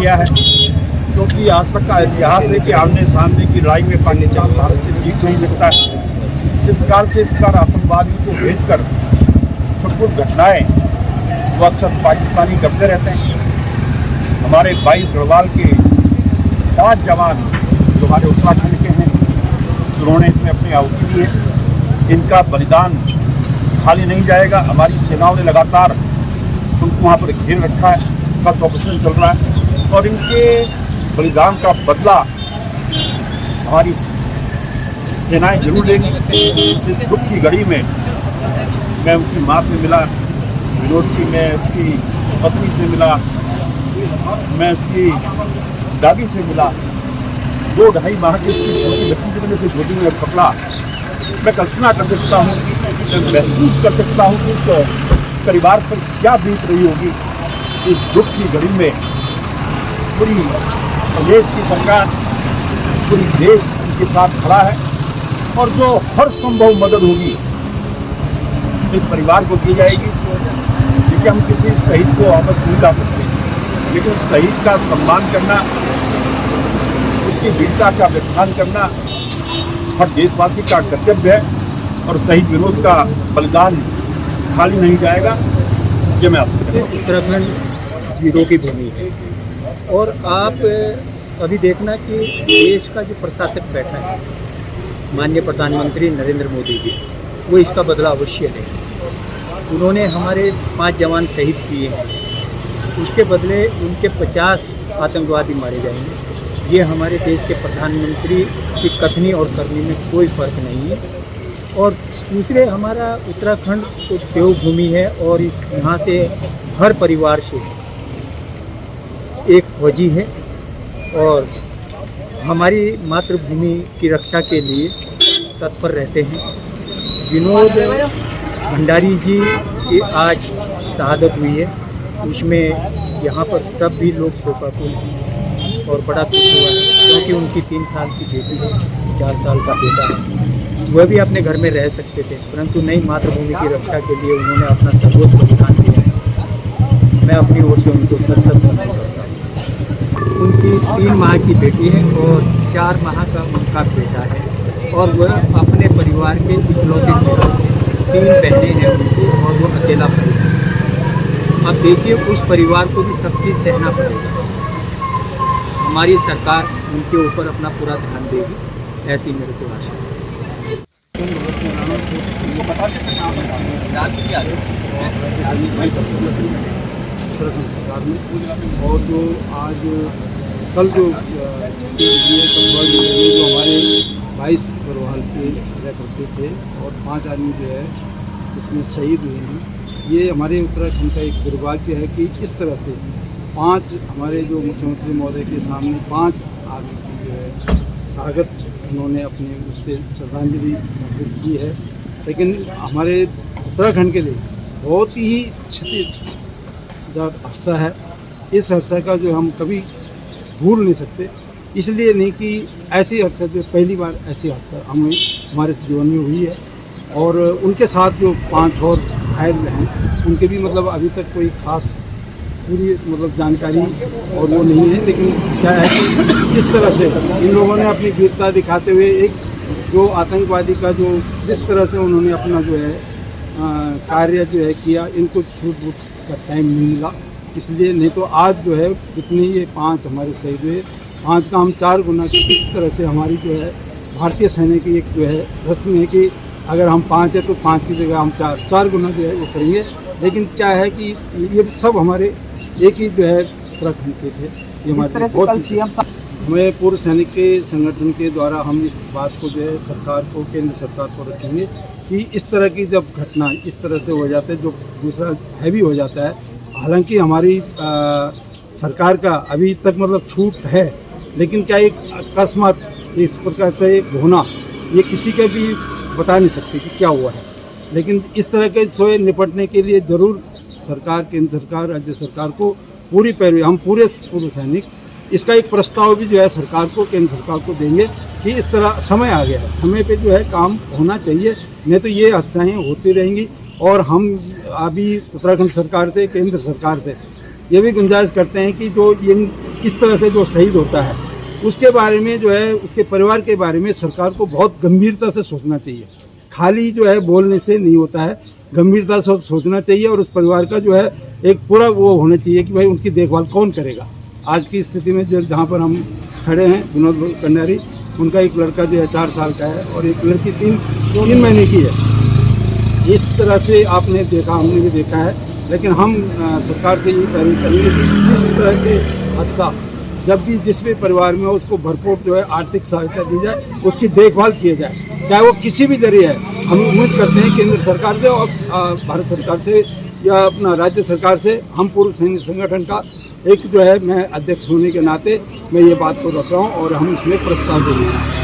किया है, क्योंकि आज तक का इतिहास है कि आमने सामने की लड़ाई में पाकिस्तान भारत से जीत नहीं सकता है। इस प्रकार से आतंकवादियों को भेजकर कुछ कुछ घटनाएँ वो अक्सर पाकिस्तानी करते रहते हैं। हमारे 22 गढ़वाल के 5 जवान जो हमारे उत्तराखंड के हैं, उन्होंने इसमें अपनी आहुति दी है। इनका बलिदान खाली नहीं जाएगा। हमारी सेनाओं ने लगातार उनको वहाँ पर घेर रखा है, सर्च ऑपरेशन चल रहा है और इनके बलिदान का बदला हमारी सेनाएं जरूर लेंगी। इस दुख की घड़ी में मैं उनकी माँ से मिला, विनोद की, मैं उसकी पत्नी से मिला, मैं उसकी दादी से मिला। 2-2.5 माह की उसकी छोटी बच्ची की वजह से गोदी में पकड़ा। मैं कल्पना कर सकता हूँ, महसूस कर सकता हूँ कि उस परिवार पर क्या बीत रही होगी। इस दुख की घड़ी में पूरी प्रदेश की सरकार, पूरी देश उनके साथ खड़ा है और जो हर संभव मदद होगी इस परिवार को की जाएगी। देखिए, हम किसी शहीद को वापस नहीं ला सकते, लेकिन शहीद का सम्मान करना, उसकी वीरता का व्याख्यान करना हर देशवासी का कर्तव्य है और शहीद विनोद का बलिदान खाली नहीं जाएगा। ये मैं आपको उत्तराखंड वीरों की भूमि है और आप अभी देखना कि देश का जो प्रशासक बैठा है, माननीय प्रधानमंत्री नरेंद्र मोदी जी, वो इसका बदला अवश्य लेंगे। उन्होंने हमारे 5 जवान शहीद किए हैं, उसके बदले उनके 50 आतंकवादी मारे जाएंगे। ये हमारे देश के प्रधानमंत्री की कथनी और करनी में कोई फ़र्क नहीं है। और दूसरे, हमारा उत्तराखंड एक देवभूमि है और इस यहाँ से हर परिवार से एक फौजी है और हमारी मातृभूमि की रक्षा के लिए तत्पर रहते हैं। विनोद भंडारी जी की आज शहादत हुई है, उसमें यहाँ पर सब भी लोग शोकाकुल हैं और बड़ा दुख हुआ है, क्योंकि उनकी 3 साल की बेटी है, 4 साल का बेटा है। वह भी अपने घर में रह सकते थे, परंतु नई मातृभूमि की रक्षा के लिए उन्होंने अपना सर्वोच्च बलिदान दिया है। मैं अपनी ओर से उनको सर नमन करता हूँ। उनकी 3 माह की बेटी है और 4 माह का उनका बेटा है और वह अपने परिवार के इकलौते बेटे हैं। 3 बहनें हैं उनकी और वो अकेला भाई है। अब देखिए, उस परिवार को भी सब चीज़ सहना पड़ेगा। हमारी सरकार उनके ऊपर अपना पूरा ध्यान देगी, ऐसी मेरे को आशा है। और जो आज कल जो हमारे 22 गढ़वाल के कार्यकर्ता थे और 5 आदमी जो है उसमें शहीद हुए हैं, ये हमारे उत्तराखंड का एक दुर्भाग्य है कि इस तरह से 5 हमारे जो मुख्यमंत्री महोदय के सामने 5 आदमी की जो है स्वागत उन्होंने अपने उससे श्रद्धांजलि अर्पित की है। लेकिन हमारे उत्तराखंड के लिए बहुत ही क्षतिदार हादसा है। इस हादसा का जो हम कभी भूल नहीं सकते, इसलिए नहीं कि ऐसी हादसा जो पहली बार ऐसी हादसा हमारे जीवन में हुई है। और उनके साथ जो 5 और घायल हैं, उनके भी मतलब अभी तक कोई खास पूरी मतलब जानकारी और वो नहीं है। लेकिन क्या है कि इस तरह से इन लोगों ने अपनी वीरता दिखाते हुए एक जो आतंकवादी का जो जिस तरह से उन्होंने अपना जो है कार्य जो है किया, इनको छूट बूट का टाइम नहीं मिला। इसलिए नहीं तो आज जो है जितने ये 5 हमारे शहीद हुए, 5 का हम 4 गुना की इस तरह से हमारी जो है भारतीय सेना की एक जो है रस्म है कि अगर हम 5 है तो 5 की जगह हम 4 गुना जो है वो करेंगे। लेकिन क्या है कि ये सब हमारे एक ही जो है उत्तराखंड के थे। ये हमारे बहुत हमें पूर्व सैनिक के संगठन के द्वारा हम इस बात को जो है सरकार को, केंद्र सरकार को रखेंगे कि इस तरह की जब घटना इस तरह से हो जाता है, जो दूसरा हैवी हो जाता है। हालांकि हमारी सरकार का अभी तक मतलब छूट है, लेकिन क्या एक अकस्मात इस प्रकार से एक होना, ये किसी का भी बता नहीं सकते कि क्या हुआ है। लेकिन इस तरह के से निपटने के लिए ज़रूर सरकार, केंद्र सरकार, राज्य सरकार को पूरी पैरवी, हम पूरे पूर्व सैनिक इसका एक प्रस्ताव भी जो है सरकार को, केंद्र सरकार को देंगे कि इस तरह समय आ गया है, समय पे जो है काम होना चाहिए, नहीं तो ये हादसाएँ होती रहेंगी। और हम अभी उत्तराखंड सरकार से, केंद्र सरकार से ये भी गुंजाइश करते हैं कि जो इन इस तरह से जो शहीद होता है उसके बारे में जो है, उसके परिवार के बारे में सरकार को बहुत गंभीरता से सोचना चाहिए। खाली जो है बोलने से नहीं होता है, गंभीरता से सोचना चाहिए और उस परिवार का जो है एक पूरा वो होना चाहिए कि भाई उनकी देखभाल कौन करेगा। आज की स्थिति में जो जहाँ पर हम खड़े हैं, विनोद भंडारी, उनका एक लड़का जो है 4 साल का है और एक लड़की 3 महीने की है। इस तरह से आपने देखा, हमने भी देखा है, लेकिन हम सरकार से ये पैरवी करेंगे कि इस तरह के हादसा जब भी जिस भी परिवार में हो उसको भरपूर जो है आर्थिक सहायता दी जाए, उसकी देखभाल की जाए, चाहे वो किसी भी जरिए है। हम उम्मीद करते हैं केंद्र सरकार से और भारत सरकार से या अपना राज्य सरकार से। हम पूर्व सैनिक संगठन का एक जो है, मैं अध्यक्ष होने के नाते मैं ये बात को रख रहा हूँ और हम इसमें प्रस्ताव देंगे।